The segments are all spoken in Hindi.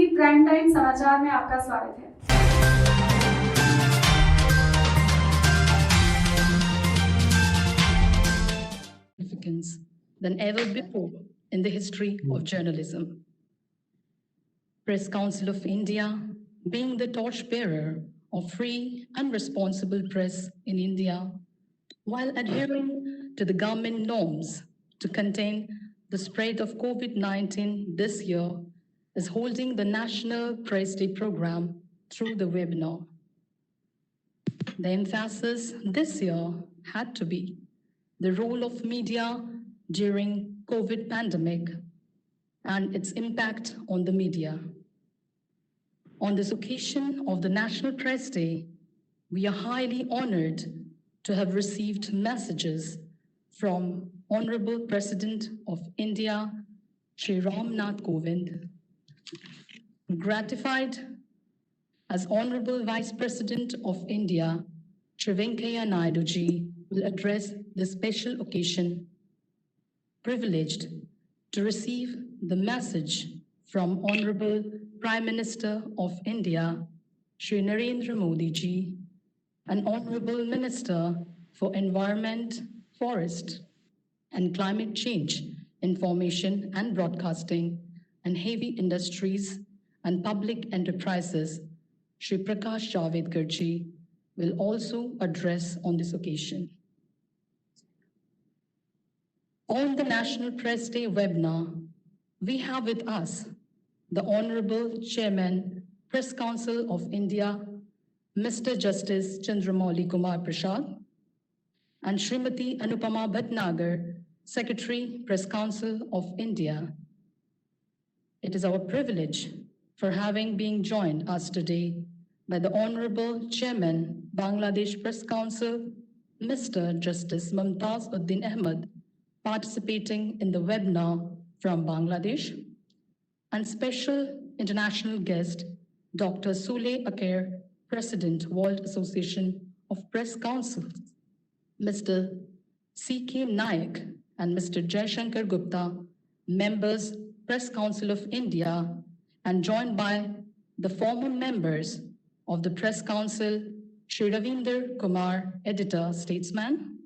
टीवी प्राइम टाइम समाचार में आपका स्वागत है। Significance than ever before in the history of journalism. Press Council of India, being the torchbearer of free and responsible press in India, while adhering to the government norms to contain the spread of COVID-19 this year, is holding the National Press Day program through the webinar. The emphasis this year had to be the role of media during COVID pandemic and its impact on the media. On this occasion of the National Press Day, we are highly honored to have received messages from Honorable President of India, Shri Ram Nath Kovind, gratified as Honorable Vice President of India, Shri Venkaiah Naidu ji, will address this special occasion, privileged to receive the message from Honorable Prime Minister of India, Shri Narendra Modi ji, and Honorable Minister for Environment, Forest, and Climate Change, Information and Broadcasting, and Heavy Industries and Public Enterprises, Shri Prakash Javadekar ji, will also address on this occasion. On the National Press Day webinar, we have with us the Honorable Chairman, Press Council of India, Mr. Justice Chandramouli Kumar Prasad, and Srimati Anupama Bhatnagar, Secretary, Press Council of India. It is our privilege for having been joined us today by the Honorable Chairman, Bangladesh Press Council, Mr. Justice Mumtaz Uddin Ahmed, participating in the webinar from Bangladesh, and special international guest, Dr. Sule Aker, President, World Association of Press Councils, Mr. C.K. Nayak and Mr. Jaishankar Gupta, members, Press Council of India, and joined by the former members of the Press Council, Shri Ravinder Kumar, Editor, Statesman,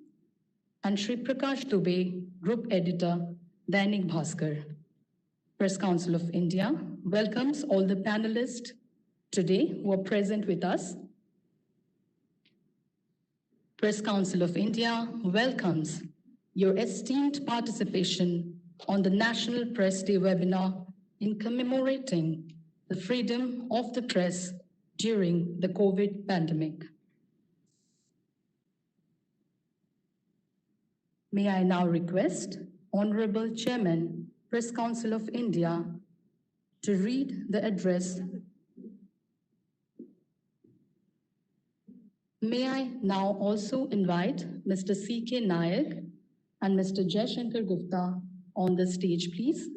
and Shri Prakash Dubey, Group Editor, Dainik Bhaskar. Press Council of India welcomes all the panelists today who are present with us. Press Council of India welcomes your esteemed participation on the National Press Day webinar in commemorating the freedom of the press during the COVID pandemic. May I now request Honorable Chairman, Press Council of India, to read the address. May I now also invite Mr. C.K. Nayak and Mr. Jaishankar Gupta on the stage, please.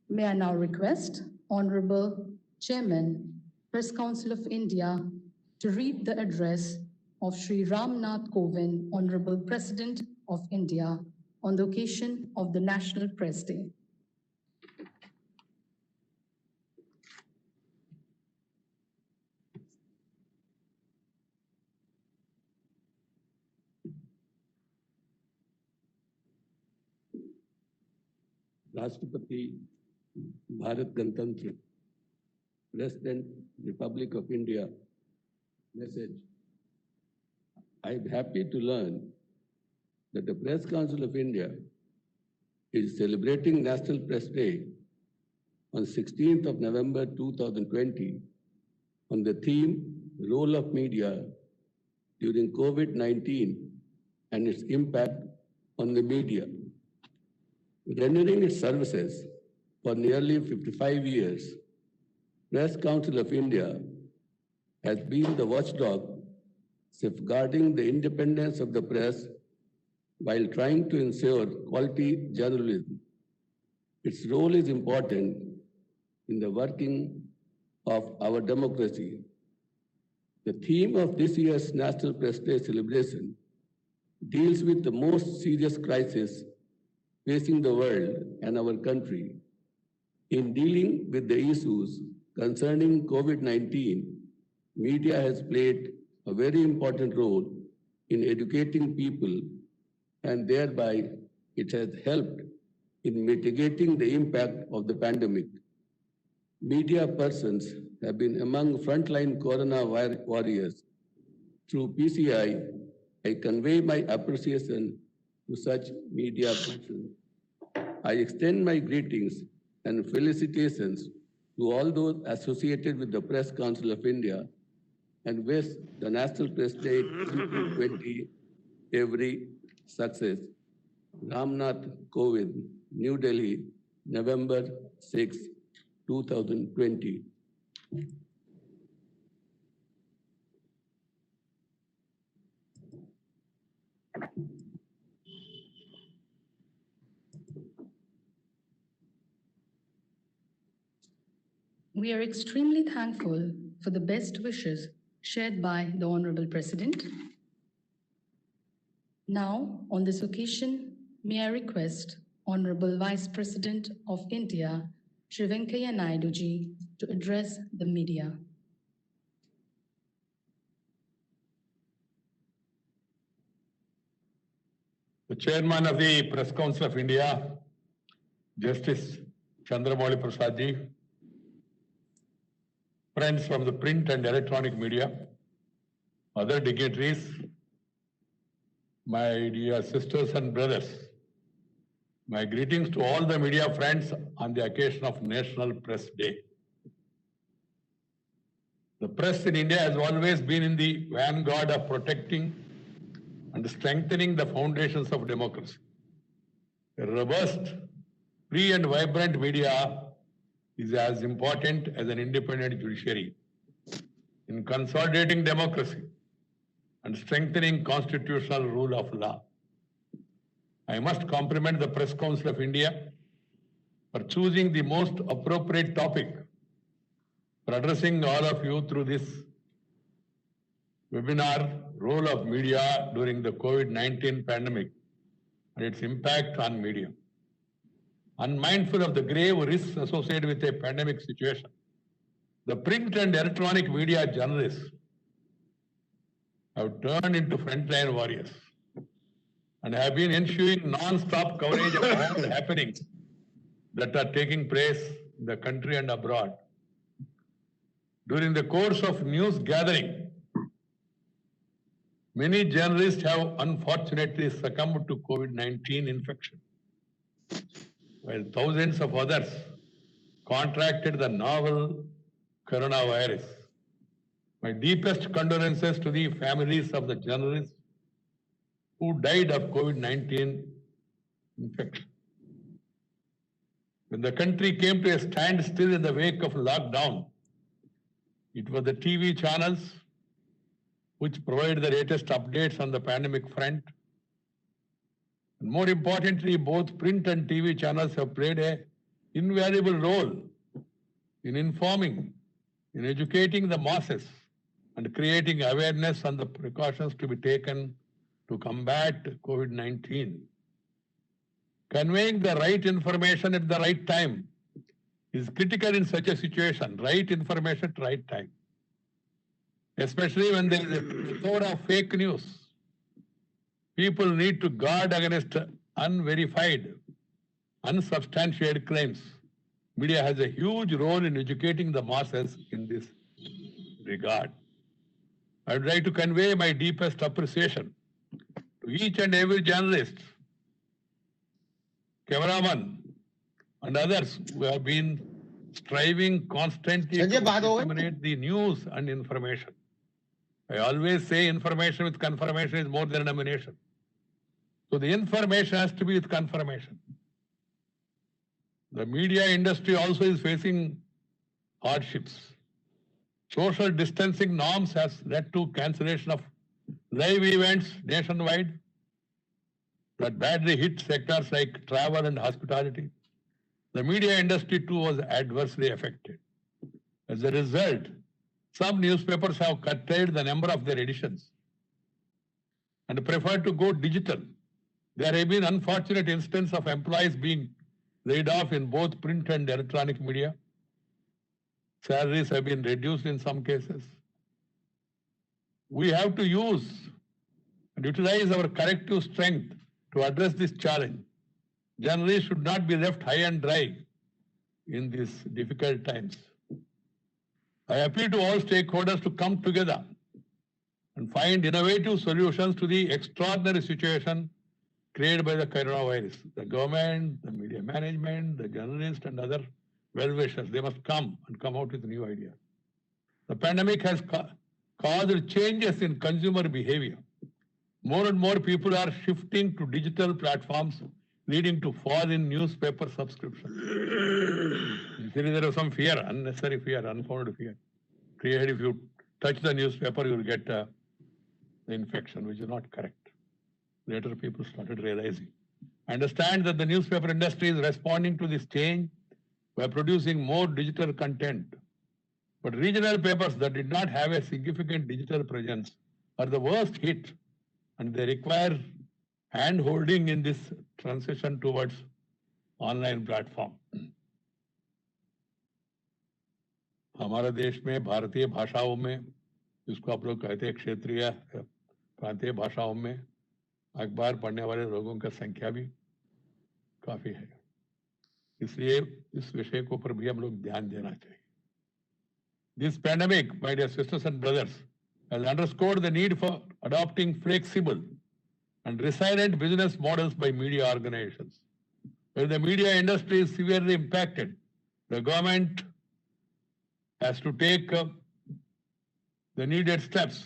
May I now request Honorable Chairman, Press Council of India, to read the address of Shri Ram Nath Kovind, Honorable President of India, on the occasion of the National Press Day. राष्ट्रपति भारत गणतंत्र President Republic of India message. I am happy to learn that the Press Council of India is celebrating National Press Day on 16th of November 2020 on the theme Role of Media during COVID-19 and its impact on the media. Rendering its services for nearly 55 years, Press Council of India has been the watchdog safeguarding the independence of the press while trying to ensure quality journalism. Its role is important in the working of our democracy. The theme of this year's National Press Day celebration deals with the most serious crisis facing the world and our country. In dealing with the issues concerning COVID-19, media has played a very important role in educating people, and thereby it has helped in mitigating the impact of the pandemic. Media persons have been among frontline corona warriors. Through PCI, I convey my appreciation to such media persons. I extend my greetings and felicitations to all those associated with the Press Council of India and wish the National Press Day 2020 every success. Ramnath Kovind, New Delhi, November 6, 2020. We are extremely thankful for the best wishes shared by the Honorable President. Now, on this occasion, may I request Honorable Vice President of India, Shri Venkaiah Naidu ji, to address the media. The Chairman of the Press Council of India, Justice Chandramouli Prasad ji, friends from the print and electronic media, other dignitaries, my dear sisters and brothers, my greetings to all the media friends on the occasion of National Press Day. The press in India has always been in the vanguard of protecting and strengthening the foundations of democracy. A robust, free and vibrant media is as important as an independent judiciary in consolidating democracy and strengthening constitutional rule of law. I must compliment the Press Council of India for choosing the most appropriate topic for addressing all of you through this webinar, role of media during the COVID-19 pandemic and its impact on media. Unmindful of the grave risks associated with a pandemic situation, the print and electronic media journalists have turned into frontline warriors and have been ensuring non-stop coverage of all the happenings that are taking place in the country and abroad. During the course of news gathering, many journalists have unfortunately succumbed to COVID-19 infection, while thousands of others contracted the novel coronavirus. My deepest condolences to the families of the journalists who died of COVID-19 infection. When the country came to a standstill in the wake of lockdown, it was the TV channels which provided the latest updates on the pandemic front. And more importantly, both print and TV channels have played an invaluable role in informing, in educating the masses and creating awareness on the precautions to be taken to combat COVID-19. Conveying the right information at the right time is critical in such a situation, right information at right time. Especially when there is a plethora of fake news. People need to guard against unverified, unsubstantiated claims. Media has a huge role in educating the masses in this regard. I would like to convey my deepest appreciation to each and every journalist, cameraman, and others who have been striving constantly to disseminate the news and information. I always say information with confirmation is more than an ammunition. So the information has to be with confirmation. The media industry also is facing hardships. Social distancing norms has led to cancellation of live events nationwide that badly hit sectors like travel and hospitality. The media industry too was adversely affected. As a result, some newspapers have curtailed the number of their editions and prefer to go digital There have been unfortunate instances of employees being laid off in both print and electronic media. Salaries have been reduced in some cases. We have to use and utilize our collective strength to address this challenge. Journalists should not be left high and dry in these difficult times. I appeal to all stakeholders to come together and find innovative solutions to the extraordinary situation created by the coronavirus. The government, the media management, the journalists and other well-wishers, they must come out with new ideas. The pandemic has caused changes in consumer behavior. More and more people are shifting to digital platforms, leading to fall in newspaper subscription. There was some fear, unnecessary fear, unfounded fear. Created if you touch the newspaper, you will get the infection, which is not correct. Later, people started realizing. I understand that the newspaper industry is responding to this change by producing more digital content. But regional papers that did not have a significant digital presence are the worst hit, and they require hand-holding in this transition towards online platform. हमारे देश में भारतीय भाषाओं में, जिसको आप लोग कहते हैं क्षेत्रीय प्रांतीय भाषाओं में, अखबार पढ़ने वाले लोगों की संख्या भी काफी है. इसलिए इस विषय को पर भी हम लोग ध्यान देना चाहिए. This pandemic, my dear sisters and brothers, has underscored the need for adopting flexible and resilient business models by media organizations. Where the media industry is severely impacted, the government has to take the needed steps.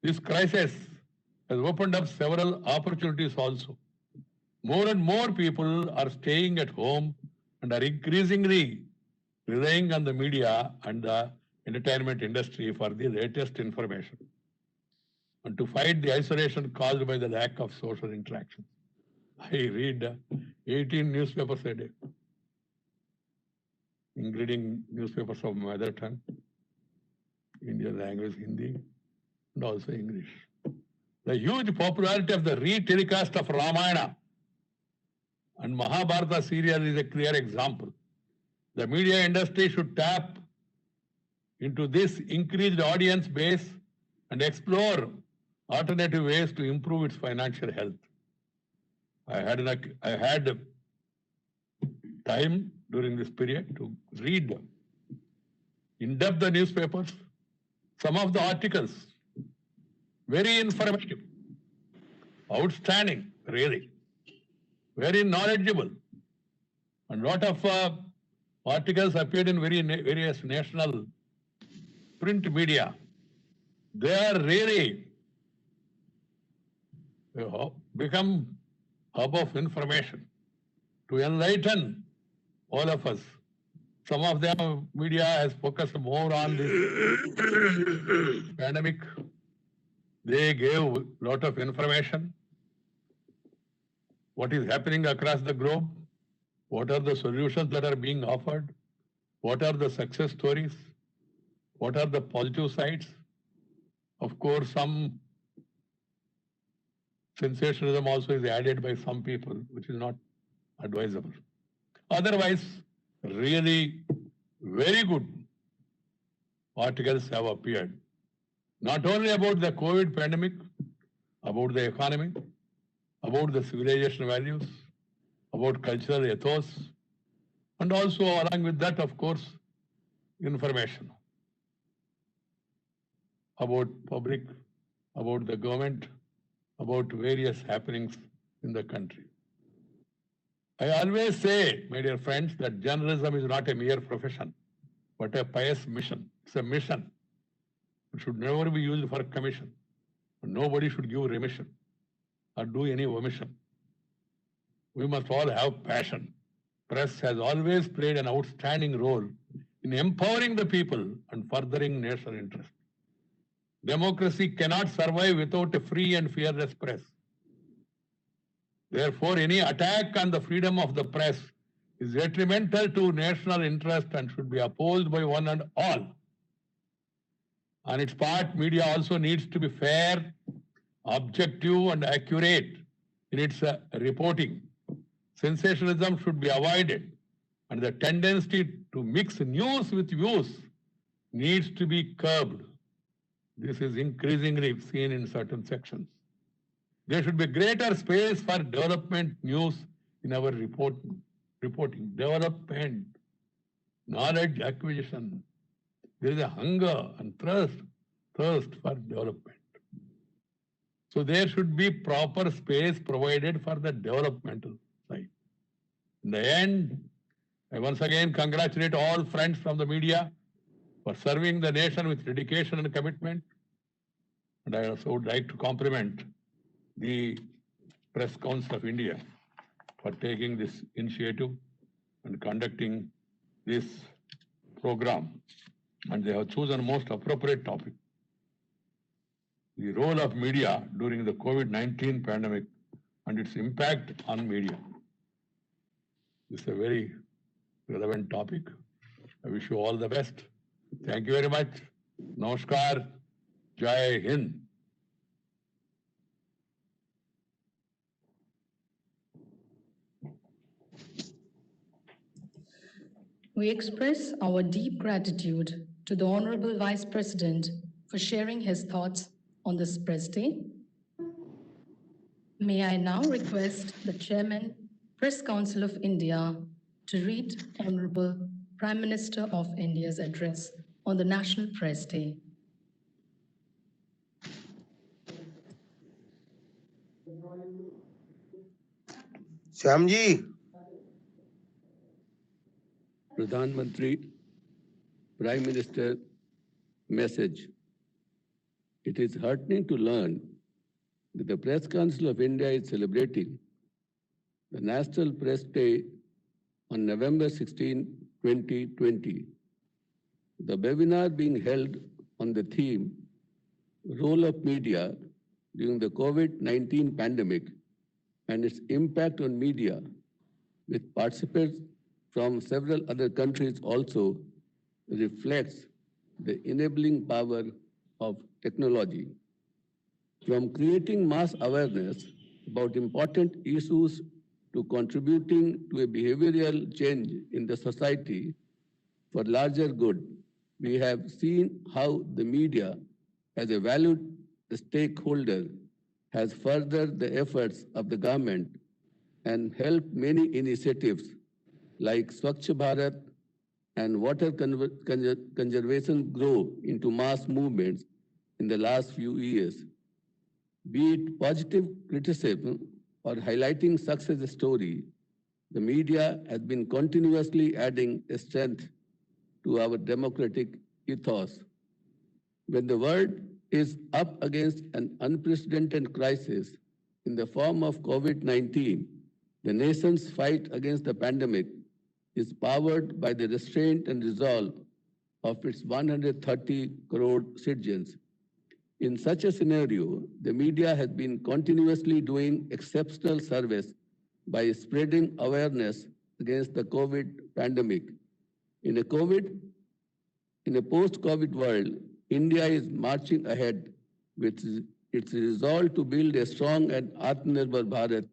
This crisis has opened up several opportunities also. More and more people are staying at home and are increasingly relying on the media and the entertainment industry for the latest information and to fight the isolation caused by the lack of social interaction. I read 18 newspapers a day, including newspapers of mother tongue, Indian language, Hindi, and also English. The huge popularity of the re-telecast of Ramayana and Mahabharata serial is a clear example. The media industry should tap into this increased audience base and explore alternative ways to improve its financial health. I had time during this period to read in depth the newspapers. Some of the articles, very informative, outstanding, really, very knowledgeable, and lot of articles appeared in various national print media. They are really become hub of information to enlighten all of us. Some of them media has focused more on this pandemic. They gave a lot of information. What is happening across the globe? What are the solutions that are being offered? What are the success stories? What are the positive sides? Of course, some sensationalism also is added by some people, which is not advisable. Otherwise, really very good articles have appeared. Not only about the COVID pandemic, about the economy, about the civilization values, about cultural ethos, and also along with that, of course, information about public, about the government, about various happenings in the country. I always say, my dear friends, that journalism is not a mere profession, but a pious mission. It's a mission. It should never be used for commission. Nobody should give remission or do any omission. We must all have passion. Press has always played an outstanding role in empowering the people and furthering national interest. Democracy cannot survive without a free and fearless press. Therefore, any attack on the freedom of the press is detrimental to national interest and should be opposed by one and all. On its part, media also needs to be fair, objective, and accurate in its reporting. Sensationalism should be avoided, and the tendency to mix news with views needs to be curbed. This is increasingly seen in certain sections. There should be greater space for development news in our reporting. Development, knowledge acquisition. There is a hunger and thirst for development. So there should be proper space provided for the developmental side. In the end, I once again congratulate all friends from the media for serving the nation with dedication and commitment. And I also would like to compliment the Press Council of India for taking this initiative and conducting this program. And they have chosen most appropriate topic: the role of media during the COVID-19 pandemic and its impact on media. This is a very relevant topic. I wish you all the best. Thank you very much. Namaskar. Jai Hind. We express our deep gratitude to the Honorable Vice President for sharing his thoughts on this Press Day. May I now request the Chairman, Press Council of India, to read Honorable Prime Minister of India's address on the National Press Day. Shyam ji, Pradhan Mantri, Prime Minister message. It is heartening to learn that the Press Council of India is celebrating the National Press Day on November 16, 2020. The webinar being held on the theme Role of Media during the COVID-19 pandemic and its impact on media, with participants from several other countries also, reflects the enabling power of technology. From creating mass awareness about important issues to contributing to a behavioral change in the society for larger good, we have seen how the media, as a valued stakeholder, has furthered the efforts of the government and helped many initiatives like Swachh Bharat and water conservation grow into mass movements in the last few years. Be it positive criticism or highlighting success story, the media has been continuously adding strength to our democratic ethos. When the world is up against an unprecedented crisis in the form of COVID-19, the nation's fight against the pandemic is powered by the restraint and resolve of its 130 crore citizens. In such a scenario, the media has been continuously doing exceptional service by spreading awareness against the COVID pandemic. In a post-COVID world, India is marching ahead with its resolve to build a strong and Atmanirbhar Bharat.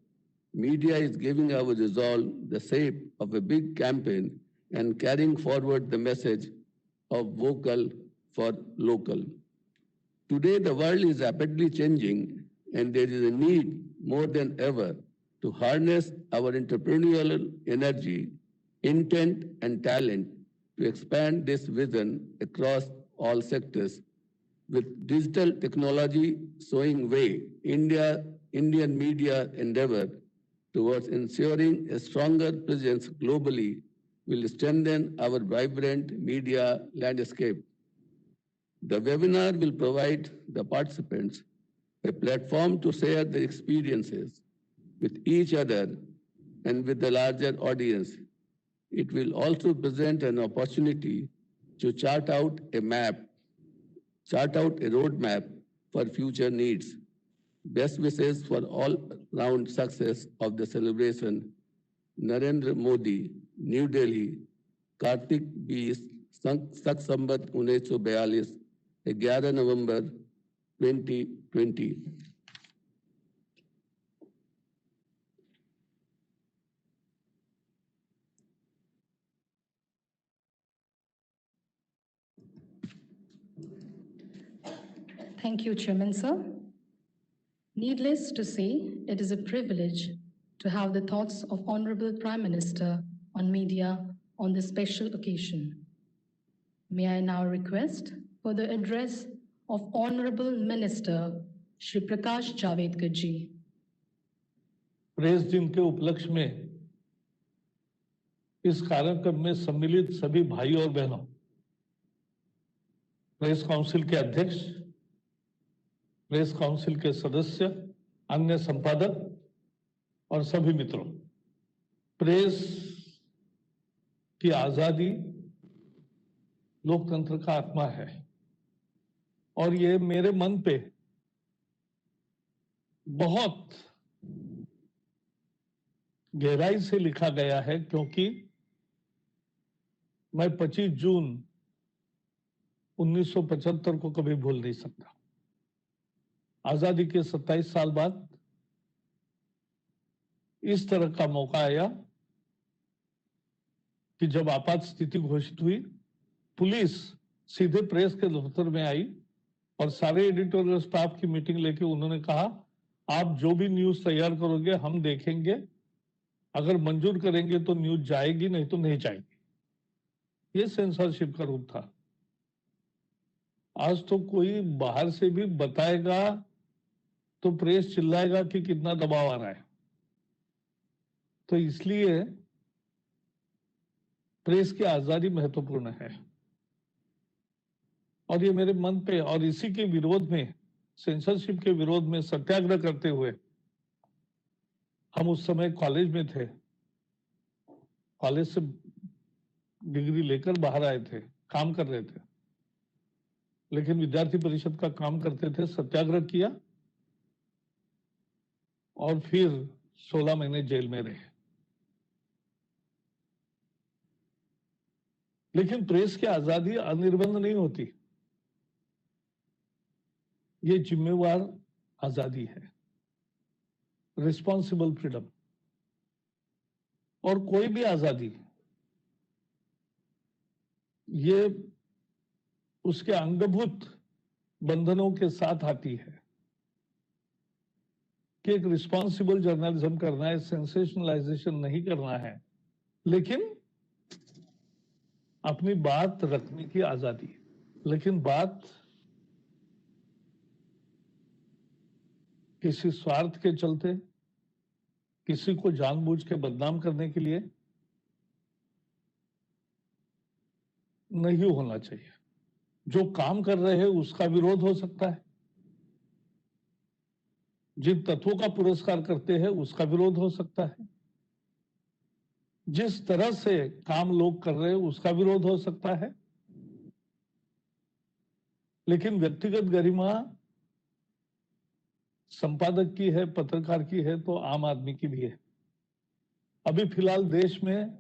Media is giving our resolve the shape of a big campaign and carrying forward the message of vocal for local. Today, the world is rapidly changing, and there is a need more than ever to harness our entrepreneurial energy, intent, and talent to expand this vision across all sectors. With digital technology showing way, Indian media endeavor towards ensuring a stronger presence globally will strengthen our vibrant media landscape. The webinar will provide the participants a platform to share their experiences with each other and with the larger audience. It will also present an opportunity to chart out a roadmap for future needs. Best wishes for all-round success of the celebration. Narendra Modi, New Delhi, Kartik 20, Sak Sambat 1942, 11 November 2020. Thank you, Chairman, sir. Needless to say, it is a privilege to have the thoughts of Honorable Prime Minister on media on this special occasion. May I now request for the address of Honorable Minister Shri Prakash Javadekar ji. Press दिन के उपलक्ष्य में इस कार्यक्रम में सम्मिलित सभी भाई और बहनों, प्रेस काउंसिल के अध्यक्ष, प्रेस काउंसिल के सदस्य, अन्य संपादक और सभी मित्रों, प्रेस की आजादी लोकतंत्र का आत्मा है और ये मेरे मन पे बहुत गहराई से लिखा गया है, क्योंकि मैं 25 जून 1975 को कभी भूल नहीं सकता। आजादी के 27 साल बाद इस तरह का मौका आया कि जब आपात स्थिति घोषित हुई, पुलिस सीधे प्रेस के दफ्तर में आई और सारे एडिटोरियल स्टाफ की मीटिंग लेके उन्होंने कहा, आप जो भी न्यूज तैयार करोगे हम देखेंगे, अगर मंजूर करेंगे तो न्यूज जाएगी, नहीं तो नहीं जाएगी। ये सेंसरशिप का रूप था। आज तो कोई बाहर से भी बताएगा तो प्रेस चिल्लाएगा कि कितना दबाव आ रहा है। तो इसलिए प्रेस की आजादी महत्वपूर्ण है और ये मेरे मन पे, और इसी के विरोध में, सेंसरशिप के विरोध में सत्याग्रह करते हुए हम उस समय कॉलेज में थे, कॉलेज से डिग्री लेकर बाहर आए थे, काम कर रहे थे, लेकिन विद्यार्थी परिषद का काम करते थे, सत्याग्रह किया और फिर 16 महीने जेल में रहे। लेकिन प्रेस की आजादी अनिर्बंध नहीं होती, ये जिम्मेवार आजादी है, रिस्पॉन्सिबल फ्रीडम। और कोई भी आजादी ये उसके अंगभूत बंधनों के साथ आती है कि एक रिस्पॉन्सिबल जर्नलिज्म करना है, सेंसेशनलाइजेशन नहीं करना है, लेकिन अपनी बात रखने की आजादी। लेकिन बात किसी स्वार्थ के चलते, किसी को जानबूझ के बदनाम करने के लिए नहीं होना चाहिए। जो काम कर रहे हैं उसका विरोध हो सकता है, जिन तत्वों का पुरस्कार करते हैं उसका विरोध हो सकता है, जिस तरह से काम लोग कर रहे हैं उसका विरोध हो सकता है, लेकिन व्यक्तिगत गरिमा संपादक की है, पत्रकार की है, तो आम आदमी की भी है। अभी फिलहाल देश में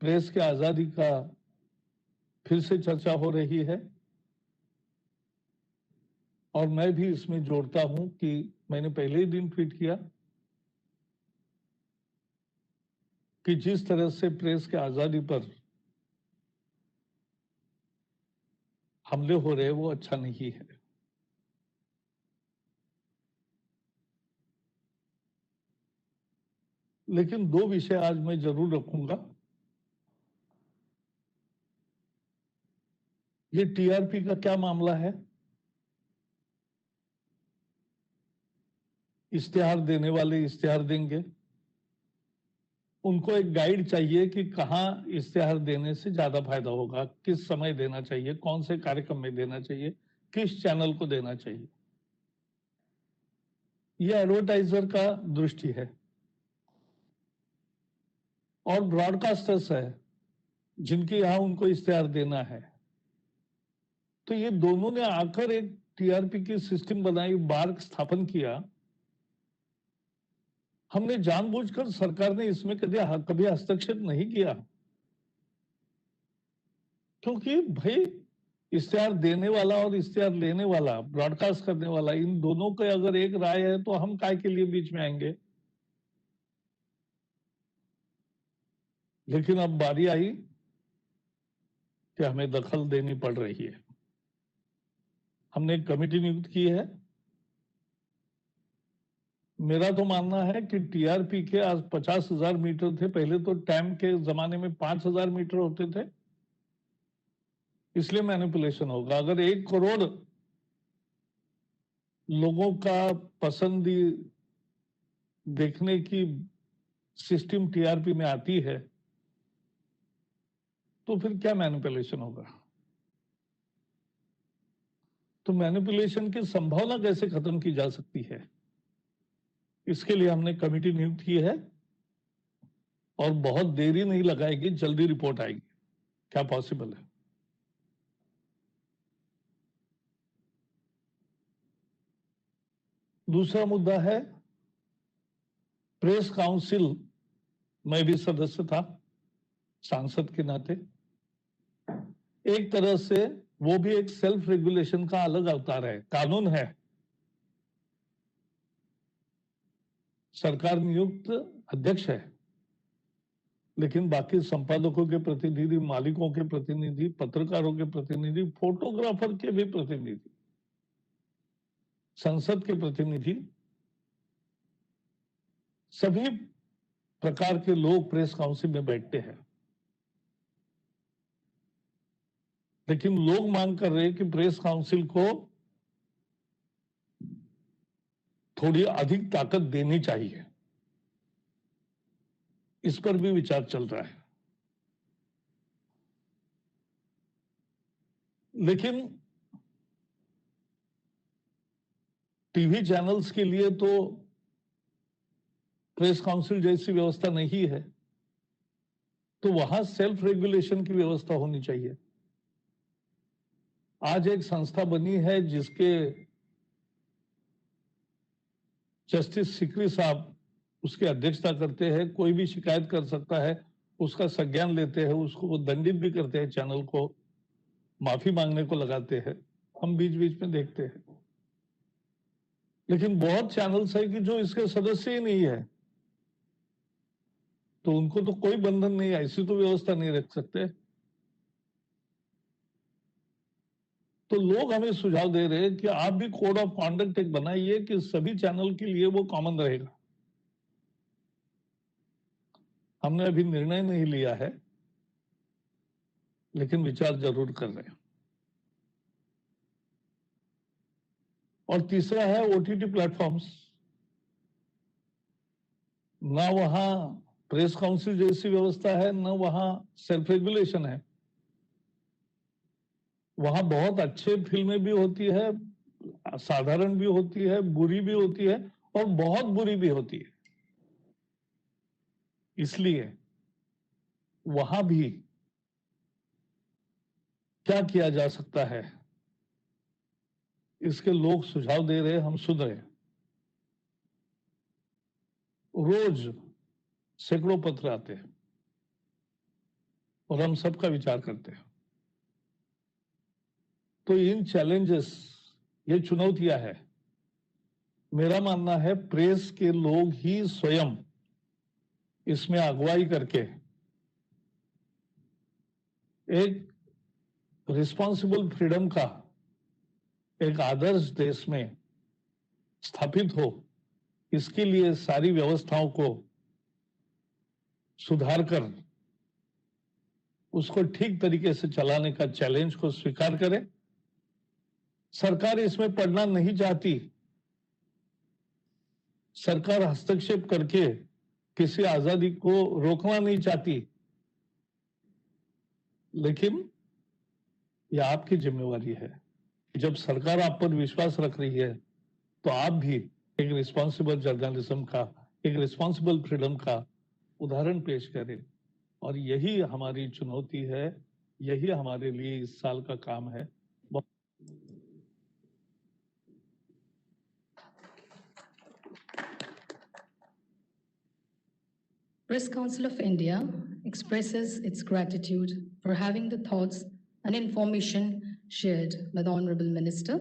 प्रेस की आजादी का फिर से चर्चा हो रही है और मैं भी इसमें जोड़ता हूं कि मैंने पहले ही दिन ट्वीट किया कि जिस तरह से प्रेस की आजादी पर हमले हो रहे हैं वो अच्छा नहीं है। लेकिन दो विषय आज मैं जरूर रखूंगा। ये टीआरपी का क्या मामला है, इश्तिहार देने वाले इश्तिहार देंगे, उनको एक गाइड चाहिए कि कहां इश्तिहार देने से ज्यादा फायदा होगा, किस समय देना चाहिए, कौन से कार्यक्रम में देना चाहिए, किस चैनल को देना चाहिए। यह एडवर्टाइजर का दृष्टि है और ब्रॉडकास्टर्स है जिनके यहां उनको इश्तिहार देना है। तो ये दोनों ने आकर एक टीआरपी की सिस्टम बनाई, मार्ग स्थापन किया। हमने जानबूझकर, सरकार ने इसमें कभी हस्तक्षेप नहीं किया, क्योंकि भाई इश्तिहार देने वाला और इश्तिहार लेने वाला, ब्रॉडकास्ट करने वाला, इन दोनों के अगर एक राय है तो हम काय के लिए बीच में आएंगे। लेकिन अब बारी आई कि हमें दखल देनी पड़ रही है। हमने एक कमेटी नियुक्त की है। मेरा तो मानना है कि टीआरपी के आज 50,000 मीटर थे, पहले तो टैम के जमाने में 5,000 मीटर होते थे, इसलिए मैनिपुलेशन होगा। अगर 1 करोड़ लोगों का पसंदी देखने की सिस्टम टीआरपी में आती है तो फिर क्या मैनिपुलेशन होगा? तो मैनिपुलेशन की संभावना कैसे खत्म की जा सकती है, इसके लिए हमने कमेटी नियुक्त की है और बहुत देरी नहीं लगाएगी, जल्दी रिपोर्ट आएगी। क्या पॉसिबल है? दूसरा मुद्दा है प्रेस काउंसिल। मैं भी सदस्य था सांसद के नाते। एक तरह से वो भी एक सेल्फ रेगुलेशन का अलग अवतार है। कानून है, सरकार नियुक्त अध्यक्ष है, लेकिन बाकी संपादकों के प्रतिनिधि, मालिकों के प्रतिनिधि, पत्रकारों के प्रतिनिधि, फोटोग्राफर के भी प्रतिनिधि, संसद के प्रतिनिधि, सभी प्रकार के लोग प्रेस काउंसिल में बैठते हैं। लेकिन लोग मांग कर रहे हैं कि प्रेस काउंसिल को थोड़ी अधिक ताकत देनी चाहिए। इस पर भी विचार चल रहा है। लेकिन टीवी चैनल्स के लिए तो प्रेस काउंसिल जैसी व्यवस्था नहीं है, तो वहां सेल्फ रेगुलेशन की व्यवस्था होनी चाहिए। आज एक संस्था बनी है जिसके जस्टिस सिकरी साहब उसकी अध्यक्षता करते हैं। कोई भी शिकायत कर सकता है, उसका संज्ञान लेते हैं, उसको वो दंडित भी करते हैं, चैनल को माफी मांगने को लगाते हैं, हम बीच बीच में देखते हैं। लेकिन बहुत चैनल्स है कि जो इसके सदस्य ही नहीं है, तो उनको तो कोई बंधन नहीं, ऐसी तो व्यवस्था नहीं रख सकते। तो लोग हमें सुझाव दे रहे हैं कि आप भी कोड ऑफ कॉन्डक्ट एक बनाइए कि सभी चैनल के लिए वो कॉमन रहेगा। हमने अभी निर्णय नहीं लिया है, लेकिन विचार जरूर कर रहे हैं। और तीसरा है ओटीटी प्लेटफॉर्म्स। ना वहां प्रेस काउंसिल जैसी व्यवस्था है, ना वहां सेल्फ रेगुलेशन है। वहां बहुत अच्छे फिल्में भी होती है, साधारण भी होती है, बुरी भी होती है और बहुत बुरी भी होती है। इसलिए वहां भी क्या किया जा सकता है, इसके लोग सुझाव दे रहे, हम सुन रहे। रोज सैकड़ों पत्र आते हैं और हम सबका विचार करते हैं। तो इन चैलेंजेस, ये चुनौतियां है। मेरा मानना है प्रेस के लोग ही स्वयं इसमें अगुवाई करके एक रिस्पॉन्सिबल फ्रीडम का एक आदर्श देश में स्थापित हो, इसके लिए सारी व्यवस्थाओं को सुधार कर उसको ठीक तरीके से चलाने का चैलेंज को स्वीकार करें। सरकार इसमें पड़ना नहीं चाहती। सरकार हस्तक्षेप करके किसी आजादी को रोकना नहीं चाहती, लेकिन यह आपकी जिम्मेवारी है। जब सरकार आप पर विश्वास रख रही है, तो आप भी एक रिस्पॉन्सिबल जर्नलिज्म का, एक रिस्पॉन्सिबल फ्रीडम का उदाहरण पेश करें। और यही हमारी चुनौती है, यही हमारे लिए इस साल का काम है। Press Council of India expresses its gratitude for having the thoughts and information shared by the Honorable Minister.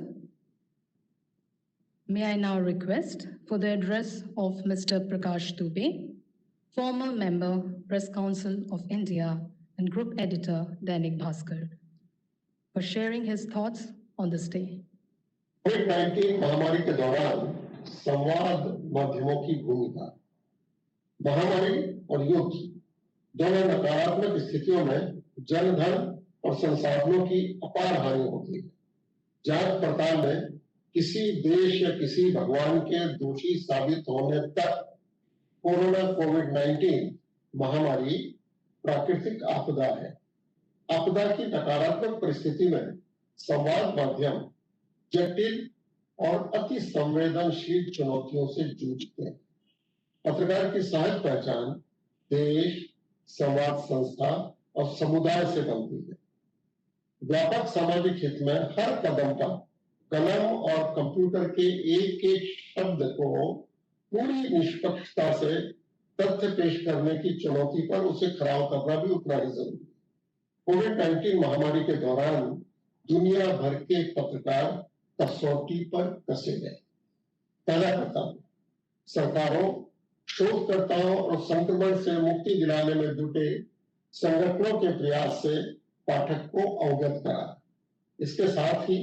May I now request for the address of Mr. Prakash Dubey, former member, Press Council of India and Group Editor, Dainik Bhaskar, for sharing his thoughts on this day. कोविड-19 महामारी के दौरान संवाद माध्यमों की भूमिका। महामारी और युद्ध दोनों नकारात्मक स्थितियों में जनधन और संसाधनों की अपार हानि होती है। जांच पड़ताल में किसी देश या किसी भगवान के दोषी साबित होने तक कोविड-19 महामारी प्राकृतिक आपदा है। आपदा की नकारात्मक परिस्थिति में संवाद माध्यम जटिल और अति संवेदनशील चुनौतियों से जूझते हैं। पत्रकार की सहज पहचान देश, संवाद संस्था और समुदाय से बनती है। व्यापक सामाजिक हित में हर कदम पर कलम और कंप्यूटर के एक एक शब्द को पूरी निष्पक्षता से तथ्य पेश करने की चुनौती पर उसे खरा उतरना भी उतना ही जरूरी है। कोविड-19 महामारी के दौरान दुनिया भर के पत्रकार कसौटी पर कसे गए। पहला कर्तव्य सरकारों, शोधकर्ताओं और संक्रमण से मुक्ति दिलाने में जुटे संगठनों के प्रयास से पाठक को अवगत करा। इसके साथ ही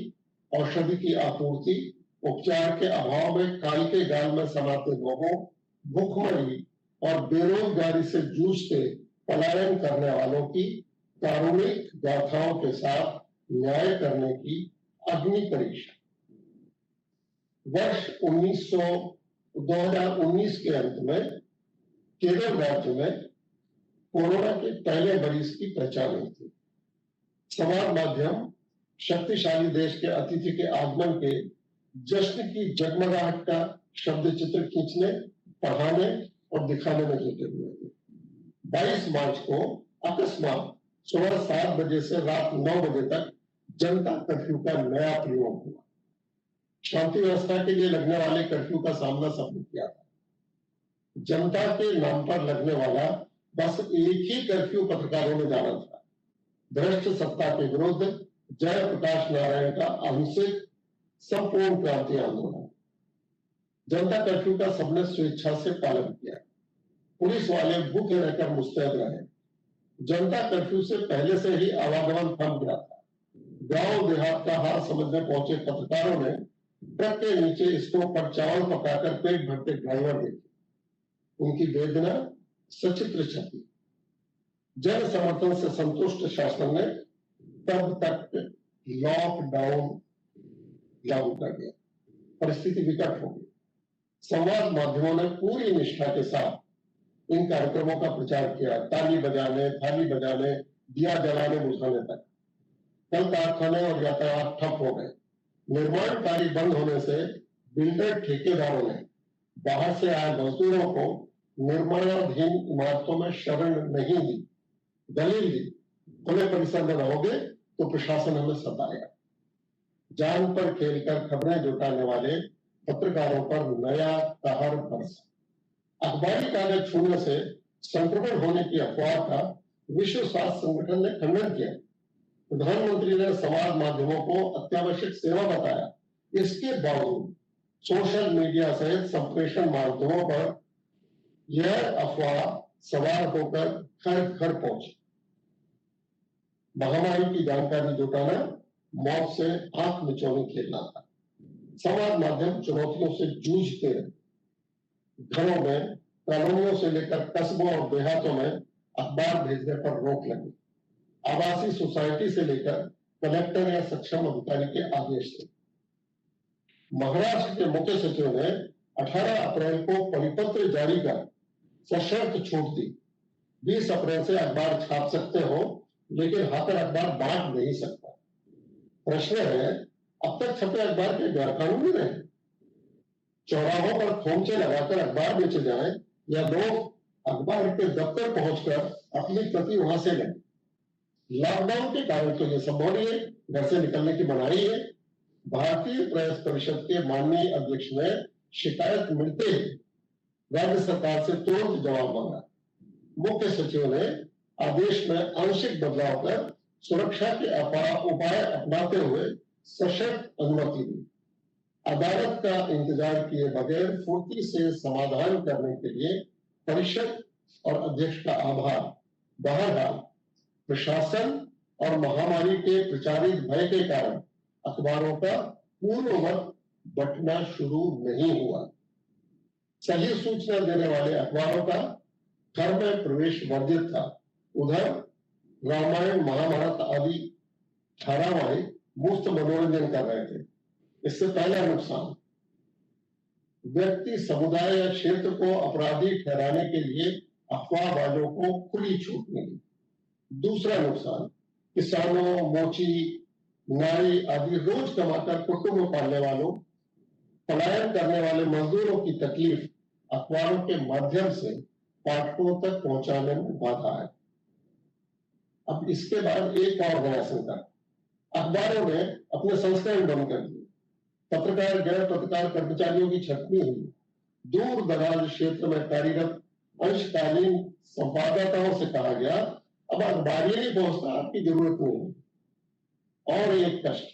औषधि की आपूर्ति, उपचार के अभाव में काल के गाल में समाते लोगों, भूखमरी और बेरोजगारी से जूझते पलायन करने वालों की कारुणिक गाथाओं के साथ न्याय करने की अग्नि परीक्षा। वर्ष 2019 के अंत में केरल राज्य में कोरोना के पहले मरीज की पहचान हुई थी। समाज माध्यम शक्तिशाली देश के अतिथि के आगमन के जश्न की जगमगाहट का शब्द चित्र खींचने, पढ़ाने और दिखाने में जुटे हुए थे। 22 मार्च को अकस्मात सुबह 7 बजे से रात 9 बजे तक जनता कर्फ्यू का नया प्रयोग हुआ। शांति व्यवस्था के लिए लगने वाले कर्फ्यू का सामना सबने किया था। जनता के नाम पर लगने वाला बस एक ही कर्फ्यू पत्रकारों ने जाना था, भ्रष्ट सत्ता के विरुद्ध जयप्रकाश नारायण का अहिंसक संपूर्ण क्रांति आंदोलन। जनता कर्फ्यू का सबने स्वेच्छा से पालन किया। पुलिस वाले भूखे रहकर मुस्तैद रहे। जनता कर्फ्यू से पहले से ही आवागमन थम गया था। गांव देहात का हाल समझने पहुंचे पत्रकारों ने ट्रक के नीचे स्टोव पर चावल पकाकर पेट भरते ड्राइवर देखे। उनकी वेदना सचित्र छपी। जन समर्थन से संतुष्ट शासन ने तब तक लॉकडाउन लागू कर दिया। परिस्थिति विकट हो गई। संवाद माध्यमों ने पूरी निष्ठा के साथ इन कार्यक्रमों का प्रचार किया। ताली बजाने, थाली बजाने, दिया जलाने बुझाने तक। कल कारखाने और यातायात ठप हो गए। निर्माण कार्य बंद होने से बिल्डर ठेकेदारों ने बाहर से आए मजदूरों को निर्माणाधीन इमारतों में शरण नहीं दी। दलील दी, खुले परिसर में रहोगे तो प्रशासन हमें सताएगा। जान पर खेलकर खबरें जुटाने वाले पत्रकारों पर नया कहर बरसा। अखबारी कागज छूने से संक्रमण होने की अफवाह का विश्व स्वास्थ्य संगठन ने खंडन किया। प्रधानमंत्री ने समाज माध्यमों को अत्यावश्यक सेवा बताया। इसके बावजूद सोशल मीडिया सहित संप्रेषण माध्यमों पर यह अफवाह सवार होकर घर घर पहुंची। महामारी की जानकारी जुटाना मौत से आंख मिचौनी खेलना था। समाज माध्यम चुनौतियों से जूझते रहे। घरों में, कॉलोनियों से लेकर कस्बों और देहातों में अखबार भेजने पर रोक लगी। आवासीय सोसाइटी से लेकर कलेक्टर या सक्षम अधिकारी के आदेश थे। महाराष्ट्र के मुख्य सचिव ने 18 अप्रैल को परिपत्र जारी कर सशर्त छूट दी। 20 अप्रैल से अखबार छाप सकते हो, लेकिन हाथर अखबार बांट नहीं सकता। प्रश्न है, अब तक छपे अखबार के गैरकानूनी रहे? चौराहों पर खोमचे लगाकर अखबार बेचे जाए या लोग अखबार के दफ्तर पहुंचकर अपनी प्रति वहां से लें? लॉकडाउन के कारण तो यह संभव नहीं है। घर से निकलने की मनाही है। भारतीय प्रेस परिषद के माननीय अध्यक्ष ने शिकायत मिलते ही राज्य सरकार से तुरंत जवाब मांगा। मुख्य सचिव ने आदेश में आंशिक बदलाव कर सुरक्षा के उपाय अपनाते हुए सशर्त अनुमति दी। अदालत का इंतजार किए बगैर फुर्ती से समाधान करने के लिए परिषद और अध्यक्ष का आभार। बहरहाल प्रशासन और महामारी के प्रचारित भय के कारण अखबारों का पूर्ववत बंटना शुरू नहीं हुआ। सही सूचना देने वाले अखबारों का घर में प्रवेश वर्जित था। उधर रामायण महाभारत आदि धारावाहिक मुफ्त मनोरंजन कर रहे थे। इससे पहला नुकसान, व्यक्ति समुदाय या क्षेत्र को अपराधी ठहराने के लिए अफवाहबाजों को खुली छूट मिली। दूसरा नुकसान, किसानों, मोची, नाई आदि रोज कमाकर कुटुंब पालने वालों, पलायन करने वाले मजदूरों की तकलीफ अखबारों के माध्यम से पाठकों तक पहुंचाने में बाधा है। अब इसके बाद एक और नया संकट, अखबारों ने अपने संस्करण बंद कर दिए। पत्रकार, गैर पत्रकार कर्मचारियों की छटनी हुई। दूर दराज क्षेत्र में कार्यरत अंशकालीन संवाददाताओं से कहा गया, अब अखबार ही नहीं पहुंचता, आपकी जरूरत नहीं है। और एक कष्ट,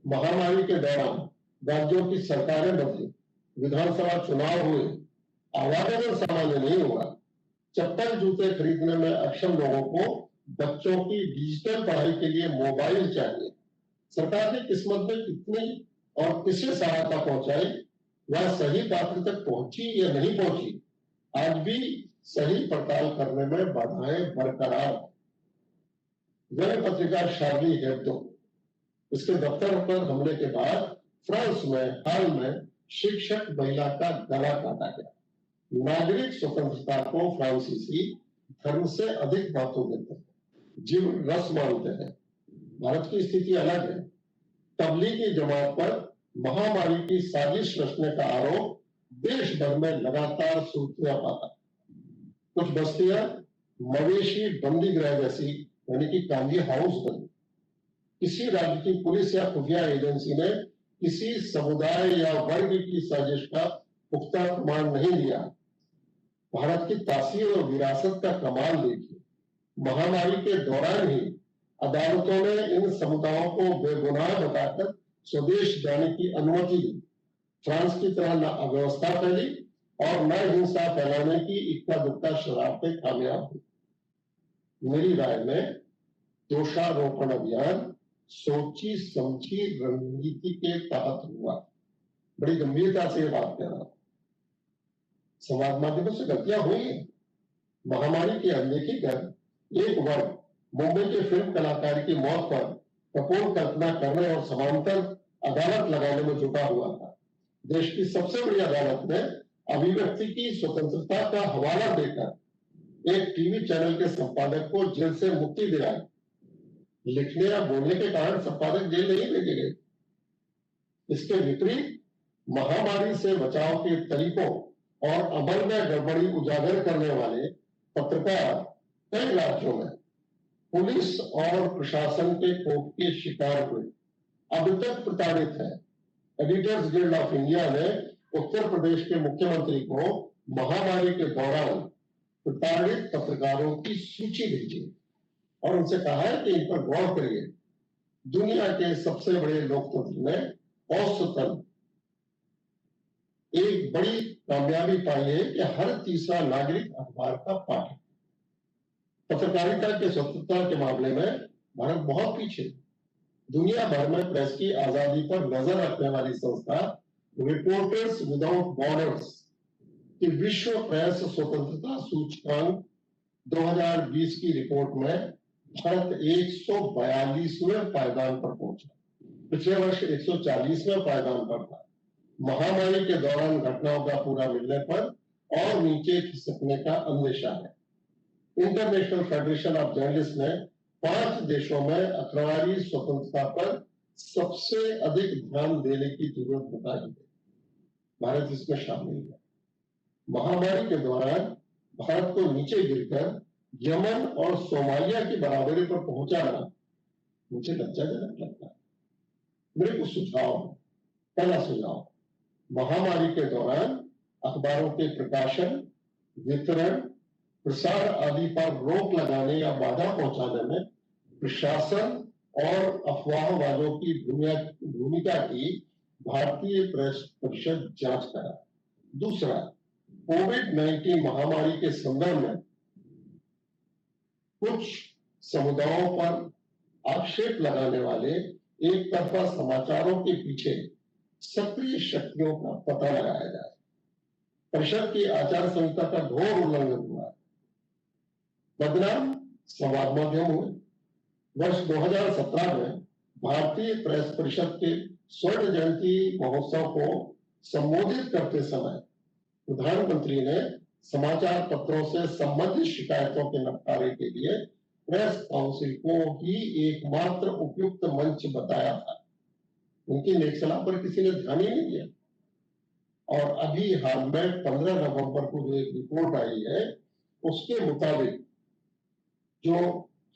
महामारी के दौरान राज्यों की सरकारें बदली, विधानसभा चुनाव हुए, आवागमन सामान्य नहीं हुआ। चप्पल जूते खरीदने में अक्षम लोगों को बच्चों की डिजिटल पढ़ाई के लिए मोबाइल चाहिए। सरकार ने किस्मत में कितनी और किसे सहायता पहुंचाई, वह सही पात्र तक पहुंची या नहीं पहुंची, आज भी सही पड़ताल करने में बाधाएं बरकरार है। वह पत्रिका शार्ली हेब्दो, इसके दफ्तर पर हमले के बाद फ्रांस में हाल में शिक्षक महिला का गला काटा गया। नागरिक स्वतंत्रता को फ्रांसीसी धर्म से अधिक महत्व देते हैं, जीवन रस मानते हैं। भारत की स्थिति अलग है। तबलीगी जमात पर महामारी की साजिश रचने का आरोप देश भर में लगातार सुर्खियां पाता। कुछ बस्तियां मवेशी बंदी गृह जैसी यानी कि कांगी हाउस बनी। किसी राज्य की पुलिस या खुफिया एजेंसी ने किसी समुदाय या वर्ग की साजिश का पुख्ता प्रमाण नहीं दिया। भारत की तासीर और विरासत का कमाल देखिए। महामारी के दौरान ही अदालतों ने इन समुदायों को बेगुनाह बताकर स्वदेश जाने की अनुमति दी। फ्रांस की तरह न अव्यवस्था फैली और न हिंसा फैलाने की इक्का दुक्का शरारतें कामयाब हुई। मेरी राय में दोषारोपण अभियान सोची समझी रणनीति के तहत हुआ। बड़ी गंभीरता से बात कर रहा हूं। समाज माध्यमों से गलतियां हुई। महामारी की अनदेखी कर एक वर्ग मुंबई के फिल्म कलाकार की मौत पर कपोल कल्पना करने और समांतर अदालत लगाने में जुटा हुआ था। देश की सबसे बड़ी अदालत ने अभिव्यक्ति की स्वतंत्रता का हवाला देकर एक टीवी चैनल के संपादक को जेल से मुक्ति दिलाई। लिखने या बोलने के कारण संपादक जेल नहीं भेजे गए। इसके विपरीत महामारी से बचाव के तरीकों और अमल में गड़बड़ी उजागर करने वाले पत्रकार कई राज्यों में पुलिस और प्रशासन के कोप के शिकार हुए, अब तक प्रताड़ित है। एडिटर्स गिल्ड ऑफ इंडिया ने उत्तर प्रदेश के मुख्यमंत्री को महामारी के दौरान प्रताड़ित पत्रकारों की सूची भेजी और उनसे कहा है कि इन पर गौर करिए। दुनिया के सबसे बड़े लोकतंत्र में औसतन एक बड़ी कामयाबी पाई है कि हर तीसरा नागरिक अखबार का पाठक। पत्रकारिता के स्वतंत्रता के मामले में भारत बहुत पीछे। दुनिया भर में प्रेस की आजादी पर नजर रखने वाली संस्था रिपोर्टर्स विदाउट बॉर्डर्स की विश्व प्रेस स्वतंत्रता सूचकांक 2020 की रिपोर्ट में भारत 142वें पायदान पर पहुंचा। पिछले वर्ष 140वें पायदान पर था। महामारी के दौरान घटनाओं का पूरा मिलने पर और नीचे खिसकने का अंदेशा है। इंटरनेशनल फेडरेशन ऑफ जर्नलिस्ट ने 5 देशों में अखबारी स्वतंत्रता पर सबसे अधिक ध्यान देने की जरूरत बताई है। भारत इसमें शामिल है। महामारी के दौरान भारत को नीचे गिरकर यमन और सोमालिया की बराबरी पर पहुंचाना मुझे लज्जाजनक लगता है। मेरे कुछ सुझाव है। पहला सुझाव, महामारी के दौरान अखबारों के प्रकाशन, वितरण, प्रसार आदि पर रोक लगाने या बाधा पहुंचाने में प्रशासन और अफवाहबाजों की भूमिका की भारतीय प्रेस परिषद जांच करा। दूसरा, कोविड-19 महामारी के संदर्भ में कुछ समुदायों पर आक्षेप लगाने वाले एक तरफा समाचारों के पीछे सक्रिय शक्तियों का पता लगाया जाए। परिषद की आचार संहिता का घोर उल्लंघन हुआ। बदनाम संवाद माध्यम हुए। वर्ष 2017 में भारतीय प्रेस परिषद के स्वर्ण जयंती महोत्सव को संबोधित करते समय प्रधानमंत्री ने समाचार पत्रों से संबंधित शिकायतों के निपटारे के लिए प्रेस काउंसिल को ही एकमात्र उपयुक्त मंच बताया था। उनकी नेक सलाह पर किसी ने ध्यान ही नहीं दिया। और अभी हाल में 15 नवंबर को जो एक रिपोर्ट आई है, उसके मुताबिक जो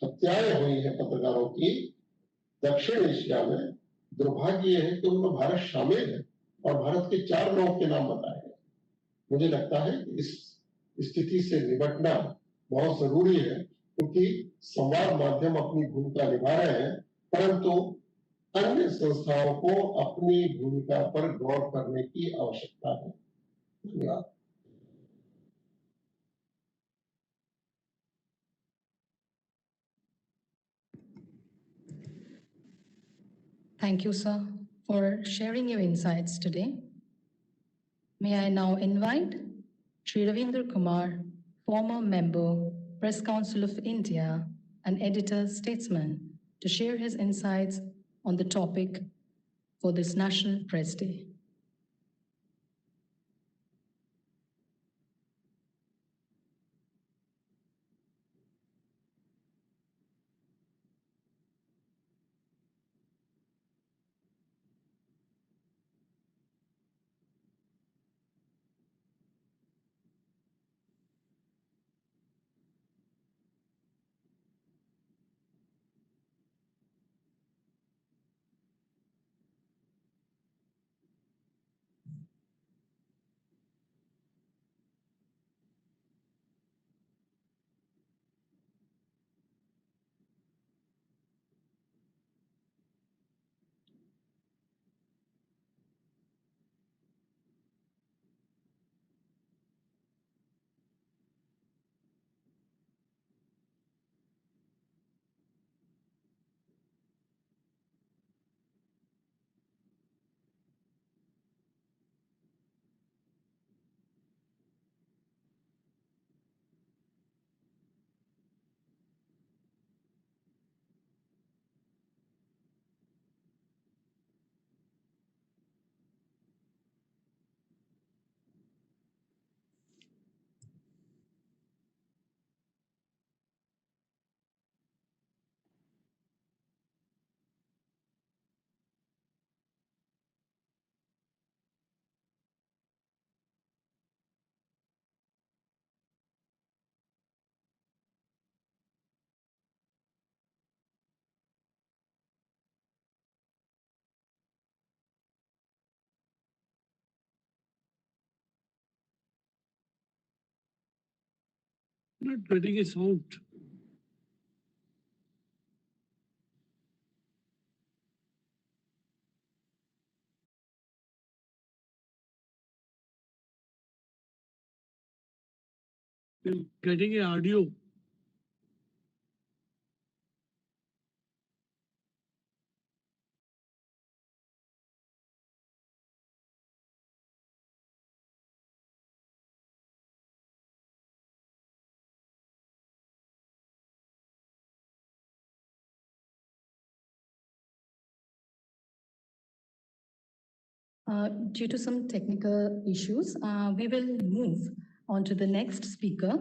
हत्याएं हुई हैं पत्रकारों की दक्षिण एशिया में, दुर्भाग्य यह है कि उनमें भारत शामिल है और भारत के 4 लोगों के नाम बताए गए। मुझे लगता है कि इस स्थिति से निपटना बहुत जरूरी है, क्योंकि संवाद माध्यम अपनी भूमिका निभा रहे हैं, परंतु अन्य संस्थाओं को अपनी भूमिका पर गौर करने की आवश्यकता है। धन्यवाद। Thank you, sir, for sharing your insights today. May I now invite Sri Ravindra Kumar, former member, Press Council of India, and editor statesman, to share his insights on the topic for this National Press Day. Not getting a sound. We're getting a audio. Due to some technical issues, we will move on to the next speaker.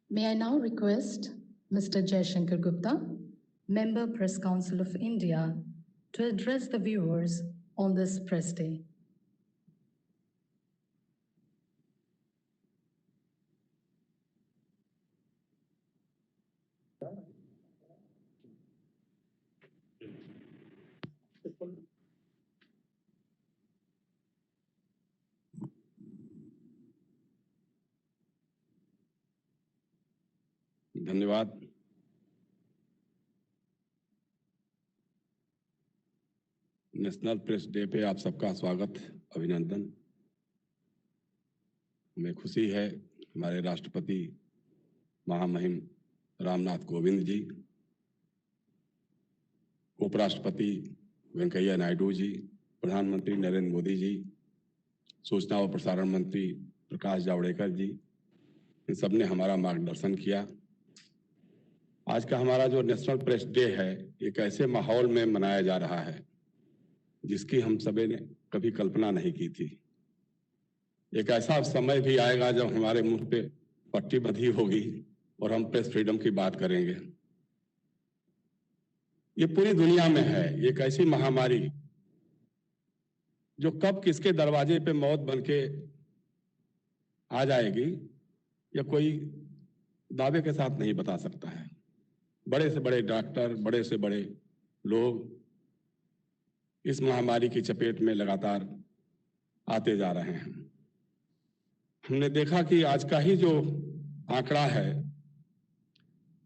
May I now request Mr. Jaishankar Gupta, Member Press Council of India, to address the viewers on this press day. धन्यवाद। नेशनल प्रेस डे पे आप सबका स्वागत, अभिनंदन। हमें खुशी है हमारे राष्ट्रपति महामहिम रामनाथ कोविंद जी, उपराष्ट्रपति वेंकैया नायडू जी, प्रधानमंत्री नरेंद्र मोदी जी, सूचना और प्रसारण मंत्री प्रकाश जावड़ेकर जी, इन सब ने हमारा मार्गदर्शन किया। आज का हमारा जो नेशनल प्रेस डे है, एक ऐसे माहौल में मनाया जा रहा है जिसकी हम सभी ने कभी कल्पना नहीं की थी। एक ऐसा समय भी आएगा जब हमारे मुंह पे पट्टी बंधी होगी और हम प्रेस फ्रीडम की बात करेंगे। ये पूरी दुनिया में है एक ऐसी महामारी जो कब किसके दरवाजे पे मौत बनके आ जाएगी, या कोई दावे के साथ नहीं बता सकता है। बड़े से बड़े डॉक्टर, बड़े से बड़े लोग इस महामारी की चपेट में लगातार आते जा रहे हैं। हमने देखा कि आज का ही जो आंकड़ा है,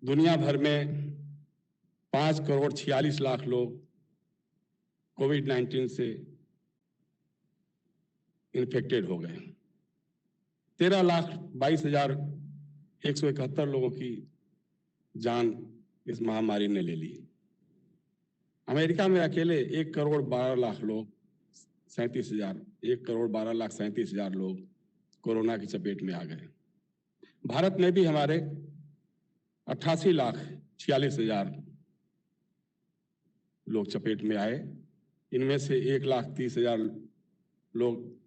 दुनिया भर में 5,46,00,000 लोग कोविड-19 से इन्फेक्टेड हो गए। 13,22,171 लोगों की जान इस महामारी ने ले ली। अमेरिका में अकेले 1,12,00,000 लोग 1,12,37,000 लोग कोरोना की चपेट में आ गए। भारत में भी हमारे 88,46,000 लोग चपेट में आए। इनमें से 1,30,000 लोग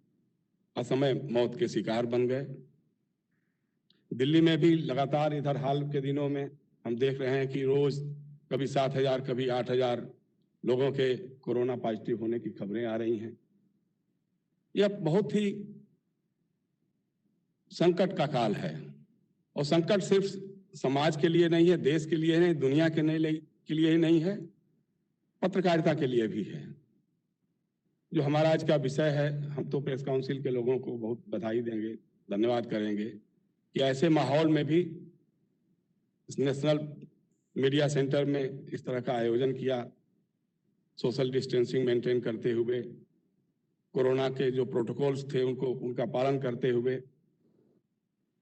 असमय मौत के शिकार बन गए। दिल्ली में भी लगातार इधर हाल के दिनों में हम देख रहे हैं कि रोज कभी 7,000 कभी 8,000 लोगों के कोरोना पॉजिटिव होने की खबरें आ रही हैं। यह बहुत ही संकट का काल है, और संकट सिर्फ समाज के लिए नहीं है, देश के लिए नहीं, दुनिया के लिए ही नहीं है, पत्रकारिता के लिए भी है। जो हमारा आज का विषय है, हम तो प्रेस काउंसिल के लोगों को बहुत बधाई देंगे, धन्यवाद करेंगे कि ऐसे माहौल में भी इस नेशनल मीडिया सेंटर में इस तरह का आयोजन किया, सोशल डिस्टेंसिंग मेंटेन करते हुए, कोरोना के जो प्रोटोकॉल्स थे उनका पालन करते हुए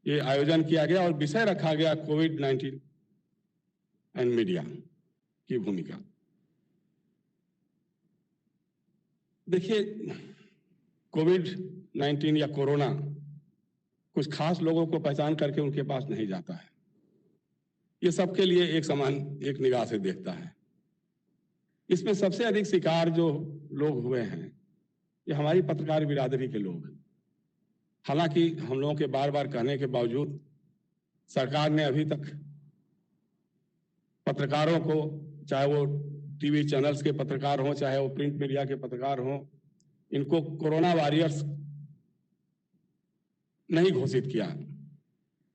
ये आयोजन किया गया और विषय रखा गया कोविड-19 एंड मीडिया की भूमिका। देखिए, कोविड-19 या कोरोना कुछ खास लोगों को पहचान करके उनके पास नहीं जाता है। ये सबके लिए एक समान एक निगाह से देखता है। इसमें सबसे अधिक शिकार जो लोग हुए हैं, ये हमारी पत्रकार बिरादरी के लोग हैं। हालांकि हम लोगों के बार बार कहने के बावजूद सरकार ने अभी तक पत्रकारों को, चाहे वो टीवी चैनल्स के पत्रकार हों, चाहे वो प्रिंट मीडिया के पत्रकार हों, इनको कोरोना वॉरियर्स नहीं घोषित किया।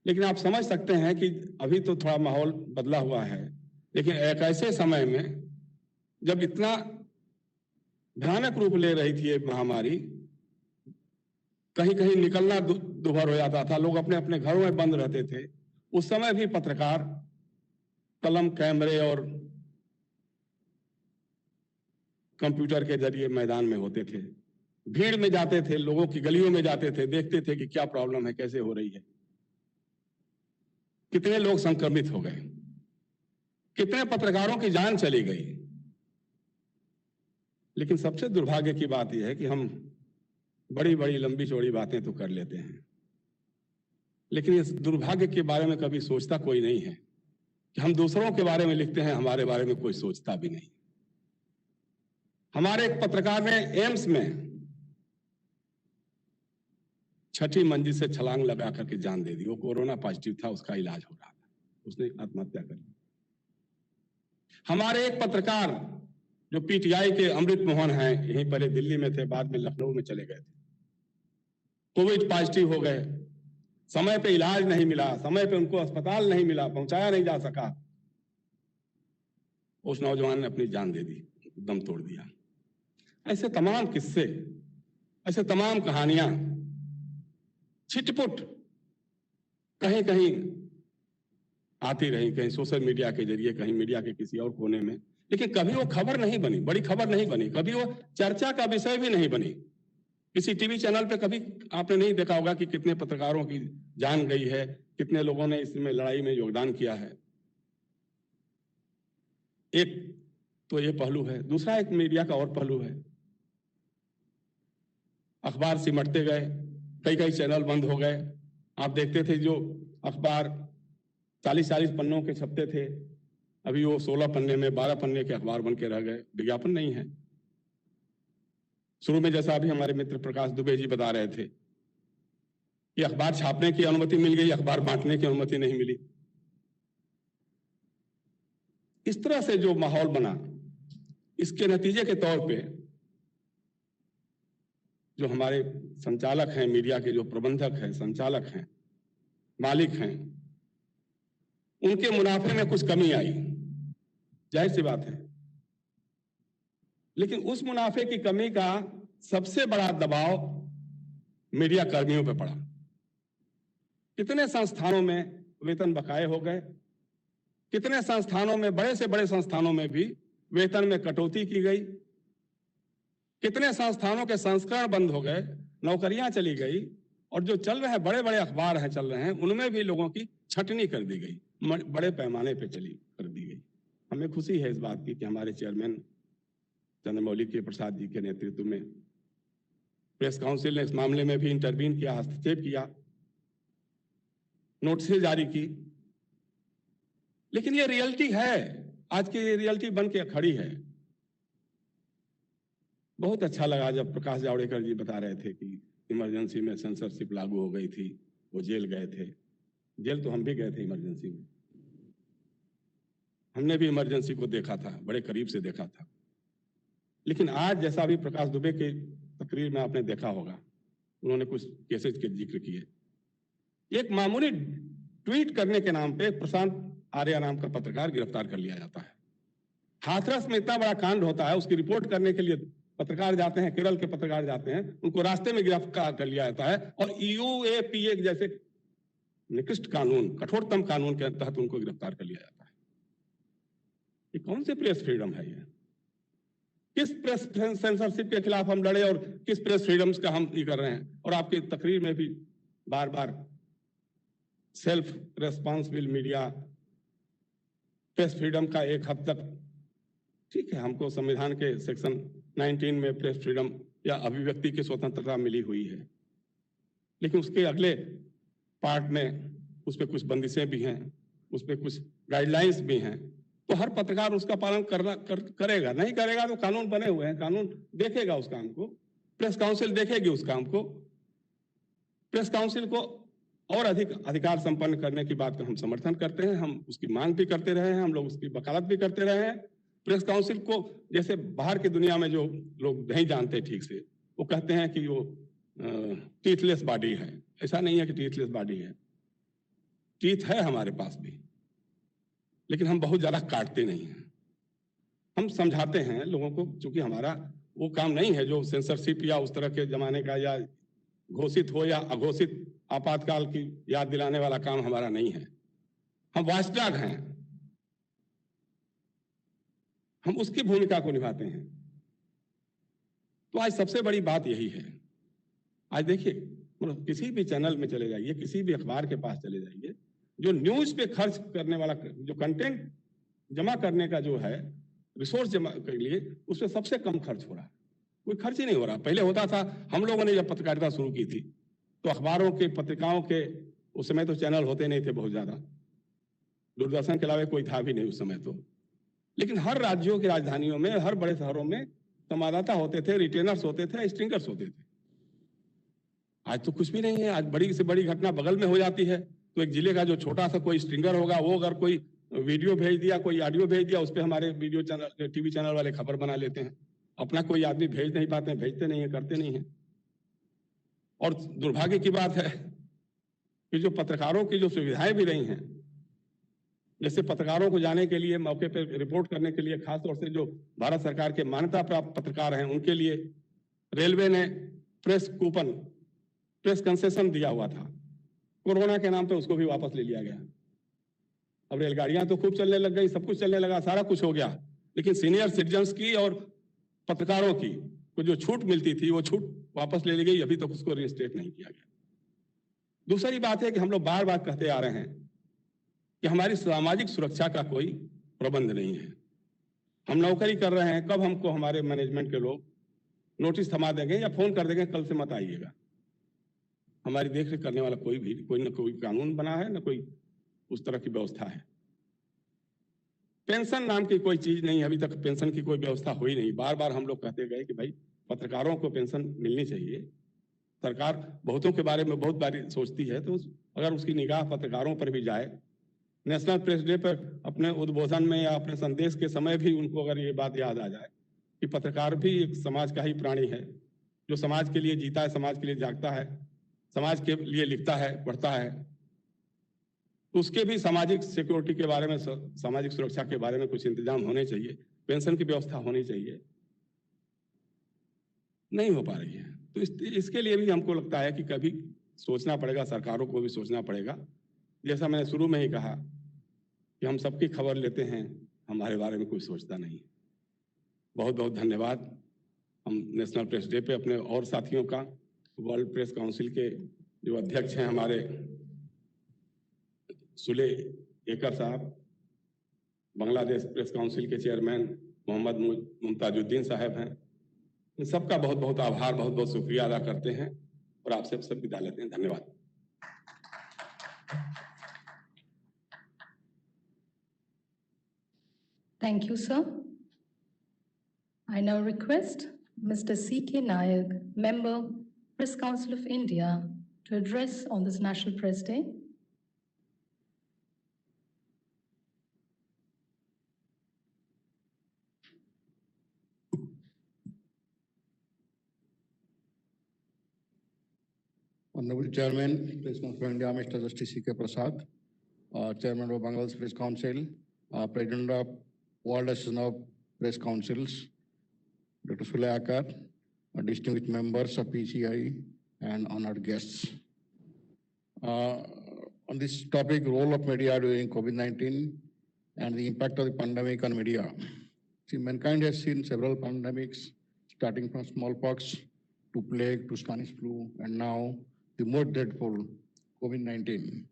लेकिन आप समझ सकते हैं कि अभी तो थोड़ा माहौल बदला हुआ है, लेकिन एक ऐसे समय में जब इतना भयानक रूप ले रही थी ये महामारी, कहीं कहीं निकलना दुभर हो जाता था, लोग अपने अपने घरों में बंद रहते थे, उस समय भी पत्रकार कलम, कैमरे और कंप्यूटर के जरिए मैदान में होते थे, भीड़ में जाते थे, लोगों की गलियों में जाते थे, देखते थे कि क्या प्रॉब्लम है, कैसे हो रही है, कितने लोग संक्रमित हो गए, कितने पत्रकारों की जान चली गई। लेकिन सबसे दुर्भाग्य की बात यह है कि हम बड़ी बड़ी लंबी चौड़ी बातें तो कर लेते हैं, लेकिन इस दुर्भाग्य के बारे में कभी सोचता कोई नहीं है कि हम दूसरों के बारे में लिखते हैं, हमारे बारे में कोई सोचता भी नहीं। हमारे एक पत्रकार ने एम्स में 6ठी मंजिल से छलांग लगा करके जान दे दी। वो कोरोना पॉजिटिव था, उसका इलाज हो रहा था, उसने आत्महत्या कर ली। हमारे एक पत्रकार जो पीटीआई के अमृत मोहन हैं, यहीं पहले दिल्ली में थे, बाद में लखनऊ में चले गए थे, कोविड पॉजिटिव हो गए, समय पे इलाज नहीं मिला, समय पे उनको अस्पताल नहीं मिला, पहुंचाया नहीं जा सका, उस नौजवान ने अपनी जान दे दी, दम तोड़ दिया। ऐसे तमाम किस्से, ऐसे तमाम कहानियां छिटपुट कहीं कहीं आती रही, कहीं सोशल मीडिया के जरिए, कहीं मीडिया के किसी और कोने में, लेकिन कभी वो खबर नहीं बनी, बड़ी खबर नहीं बनी, कभी वो चर्चा का विषय भी नहीं बनी। किसी टीवी चैनल पे कभी आपने नहीं देखा होगा कि कितने पत्रकारों की जान गई है, कितने लोगों ने इसमें लड़ाई में योगदान किया है। एक तो ये पहलू है। दूसरा एक मीडिया का और पहलू है अखबार सिमटते गए, कई कई चैनल बंद हो गए। आप देखते थे जो अखबार 40-40 पन्नों के छपते थे, अभी वो 16 पन्ने में 12 पन्ने के अखबार बन के रह गए, विज्ञापन नहीं है। शुरू में जैसा अभी हमारे मित्र प्रकाश दुबे जी बता रहे थे कि अखबार छापने की अनुमति मिल गई, अखबार बांटने की अनुमति नहीं मिली। इस तरह से जो माहौल बना, इसके नतीजे के तौर पे जो हमारे संचालक हैं, मीडिया के जो प्रबंधक हैं, संचालक हैं, मालिक हैं, उनके मुनाफे में कुछ कमी आई, जाहिर सी बात है। लेकिन उस मुनाफे की कमी का सबसे बड़ा दबाव मीडिया कर्मियों पर पड़ा। कितने संस्थानों में वेतन बकाये हो गए, कितने संस्थानों में, बड़े से बड़े संस्थानों में भी वेतन में कटौती की गई, कितने संस्थानों के संस्करण बंद हो गए, नौकरियां चली गई, और जो चल रहे हैं बड़े बड़े अखबार हैं चल रहे हैं, उनमें भी लोगों की छटनी कर दी गई, बड़े पैमाने पे कर दी गई। हमें खुशी है इस बात की कि हमारे चेयरमैन चंद्रमौली के प्रसाद जी के नेतृत्व में प्रेस काउंसिल ने इस मामले में भी इंटरवीन किया, हस्तक्षेप किया, नोटिस जारी की। लेकिन ये रियलिटी है, आज की ये रियलिटी बन के खड़ी है। बहुत अच्छा लगा जब प्रकाश जावड़ेकर जी बता रहे थे कि इमरजेंसी में सेंसरशिप लागू हो गई थी, वो जेल गए थे। जेल तो हम भी गए थे इमरजेंसी में, हमने भी इमरजेंसी को देखा था, बड़े करीब से देखा था। लेकिन आज जैसा भी प्रकाश दुबे के तकरीर में आपने देखा होगा, उन्होंने कुछ केसेस के जिक्र किए। एक मामूली ट्वीट करने के नाम पे प्रशांत आर्या नाम का पत्रकार गिरफ्तार कर लिया जाता है। हाथरस में इतना बड़ा कांड होता है, उसकी रिपोर्ट करने के लिए पत्रकार जाते हैं, केरल के पत्रकार जाते हैं, उनको रास्ते में गिरफ्तार कर लिया जाता है, और यूएपीए जैसे निकृष्ट कानून, कठोरतम कानून के तहत उनको गिरफ्तार कर लिया जाता है। ये कौन सी प्रेस फ्रीडम है? ये किस प्रेस सेंसरशिप के खिलाफ हम लड़े और किस प्रेस फ्रीडम्स का हम ये कर रहे हैं? और आपकी तकरीर में भी बार बार self responsible media, press freedom का एक हद तक ठीक है, हमको संविधान के सेक्शन 19 में प्रेस फ्रीडम या अभिव्यक्ति की स्वतंत्रता मिली हुई है, लेकिन उसके अगले पार्ट में उस पर कुछ बंदिशें भी हैं, उस पर कुछ गाइडलाइंस भी हैं। तो हर पत्रकार उसका पालन करेगा, नहीं करेगा तो कानून बने हुए हैं, कानून देखेगा उस काम को, प्रेस काउंसिल देखेगी उस काम को। प्रेस काउंसिल को और अधिक अधिकार संपन्न करने की बात का हम समर्थन करते हैं, हम उसकी मांग भी करते रहे हैं, हम लोग उसकी वकालत भी करते रहे हैं। प्रेस काउंसिल को जैसे बाहर की दुनिया में जो लोग नहीं जानते ठीक से, वो कहते हैं कि वो टीथलेस बॉडी है। ऐसा नहीं है कि टीथलेस बॉडी है, टीथ है हमारे पास भी, लेकिन हम बहुत ज्यादा काटते नहीं हैं। हम समझाते हैं लोगों को, क्योंकि हमारा वो काम नहीं है जो सेंसरशिप या उस तरह के जमाने का या घोषित हो या अघोषित आपातकाल की याद दिलाने वाला काम हमारा नहीं है। हम वॉचडॉग हैं, हम उसकी भूमिका को निभाते हैं। तो आज सबसे बड़ी बात यही है। आज देखिए, मतलब किसी भी चैनल में चले जाइए, किसी भी अखबार के पास चले जाइए, जो न्यूज पे खर्च करने वाला, जो कंटेंट जमा करने का जो है रिसोर्स जमा के लिए, उस पर सबसे कम खर्च हो रहा है, कोई खर्च ही नहीं हो रहा। पहले होता था, हम लोगों ने जब पत्रकारिता शुरू की थी तो अखबारों के, पत्रिकाओं के, उस समय तो चैनल होते नहीं थे बहुत ज्यादा, दूरदर्शन के अलावा कोई था भी नहीं उस समय तो, लेकिन हर राज्यों की राजधानियों में, हर बड़े शहरों में संवाददाता होते थे, रिटेनर्स होते थे, स्ट्रिंगर्स होते थे। आज तो कुछ भी नहीं है। आज बड़ी से बड़ी घटना बगल में हो जाती है तो एक जिले का जो छोटा सा कोई स्ट्रिंगर होगा, वो अगर कोई वीडियो भेज दिया, कोई ऑडियो भेज दिया, उस पर हमारे वीडियो चैनल, टीवी चैनल वाले खबर बना लेते हैं। अपना कोई आदमी भेज नहीं पाते हैं, भेजते नहीं है, करते नहीं है। और दुर्भाग्य की बात है कि जो पत्रकारों की जो सुविधाएं भी रही हैं, जैसे पत्रकारों को जाने के लिए, मौके पर रिपोर्ट करने के लिए, खासतौर से जो भारत सरकार के मान्यता प्राप्त पत्रकार हैं, उनके लिए रेलवे ने प्रेस कूपन, प्रेस कंसेशन दिया हुआ था। कोरोना के नाम पे उसको भी वापस ले लिया गया। अब रेलगाड़ियां तो खूब चलने लग गई, सब कुछ चलने लगा, सारा कुछ हो गया, लेकिन सीनियर सिटीजन्स की और पत्रकारों की को जो छूट मिलती थी, वो छूट वापस ले ली गई। अभी तक उसको रिस्टेट नहीं किया गया। दूसरी बात है कि हम लोग बार बार कहते आ रहे हैं कि हमारी सामाजिक सुरक्षा का कोई प्रबंध नहीं है। हम नौकरी कर रहे हैं, कब हमको हमारे मैनेजमेंट के लोग नोटिस थमा देंगे या फोन कर देंगे कल से मत आइएगा। हमारी देख रेख करने वाला कोई ना कोई कानून बना है, ना कोई उस तरह की व्यवस्था है। पेंशन नाम की कोई चीज नहीं है, अभी तक पेंशन की कोई व्यवस्था हुई नहीं। बार बार हम लोग कहते गए कि भाई पत्रकारों को पेंशन मिलनी चाहिए। सरकार बहुतों के बारे में बहुत बारी सोचती है, तो अगर उसकी निगाह पत्रकारों पर भी जाए, नेशनल प्रेस डे पर अपने उद्बोधन में या अपने संदेश के समय भी उनको अगर ये बात याद आ जाए कि पत्रकार भी एक समाज का ही प्राणी है, जो समाज के लिए जीता है, समाज के लिए जागता है, समाज के लिए लिखता है, पढ़ता है, तो उसके भी सामाजिक सिक्योरिटी के बारे में, सामाजिक सुरक्षा के बारे में कुछ इंतजाम होने चाहिए, पेंशन की व्यवस्था होनी चाहिए। नहीं हो पा रही है, तो इसके लिए भी हमको लगता है कि कभी सोचना पड़ेगा, सरकारों को भी सोचना पड़ेगा। जैसा मैंने शुरू में ही कहा कि हम सबकी खबर लेते हैं, हमारे बारे में कोई सोचता नहीं। बहुत बहुत धन्यवाद। हम नेशनल प्रेस डे पे अपने और साथियों का, वर्ल्ड प्रेस काउंसिल के जो अध्यक्ष हैं हमारे सुले एकर साहब, बांग्लादेश प्रेस काउंसिल के चेयरमैन मोहम्मद मुमताजुद्दीन साहब हैं, इन सबका बहुत बहुत आभार, बहुत बहुत शुक्रिया अदा करते हैं और आपसे सब विदा लेते हैं। धन्यवाद। Thank you, sir. I now request Mr. C.K. Nayak, Member, Press Council of India, to address on this National Press Day. Honorable Chairman, Press Council of India, Mr. Justice C.K. Prasad, Chairman of Bangladesh Press Council, President of World Association of Press Councils, Dr. Sulay Akar, distinguished members of PCI, and honored guests. On this topic, role of media during COVID-19 and the impact of the pandemic on media. See, mankind has seen several pandemics, starting from smallpox to plague to Spanish flu, and now the more dreadful COVID-19.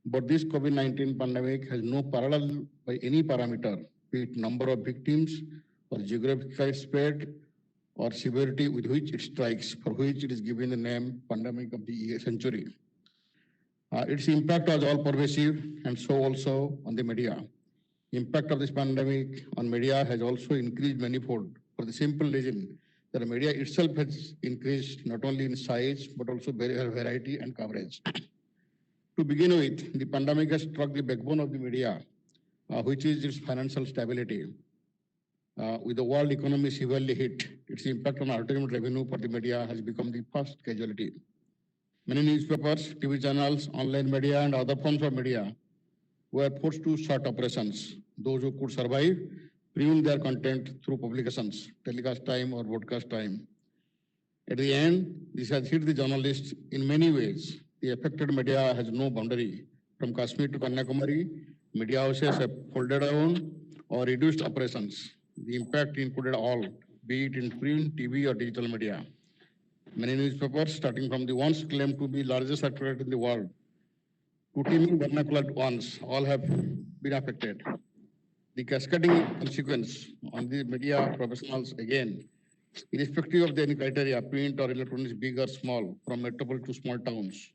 But this COVID-19 pandemic has no parallel by any parameter, be it number of victims or geographical spread or severity with which it strikes, for which it is given the name pandemic of the century. Its impact was all pervasive, and so also on the media. Impact of this pandemic on media has also increased manifold for the simple reason that the media itself has increased not only in size, but also variety and coverage. To begin with, the pandemic has struck the backbone of the media, which is its financial stability. With the world economy severely hit, its impact on ultimate revenue for the media has become the first casualty. Many newspapers, TV channels, online media, and other forms of media were forced to shut operations. Those who could survive pruned their content through publications, telecast time or broadcast time. At the end, this has hit the journalists in many ways. The affected media has no boundary. From Kashmir to Kanyakumari, media houses have folded down or reduced operations. The impact included all, be it in print, TV, or digital media. Many newspapers, starting from the ones claimed to be largest circulated in the world, to teeming vernacular ones, all have been affected. The cascading consequence on the media professionals, again, irrespective of any criteria, print or electronics, big or small, from metropole to small towns,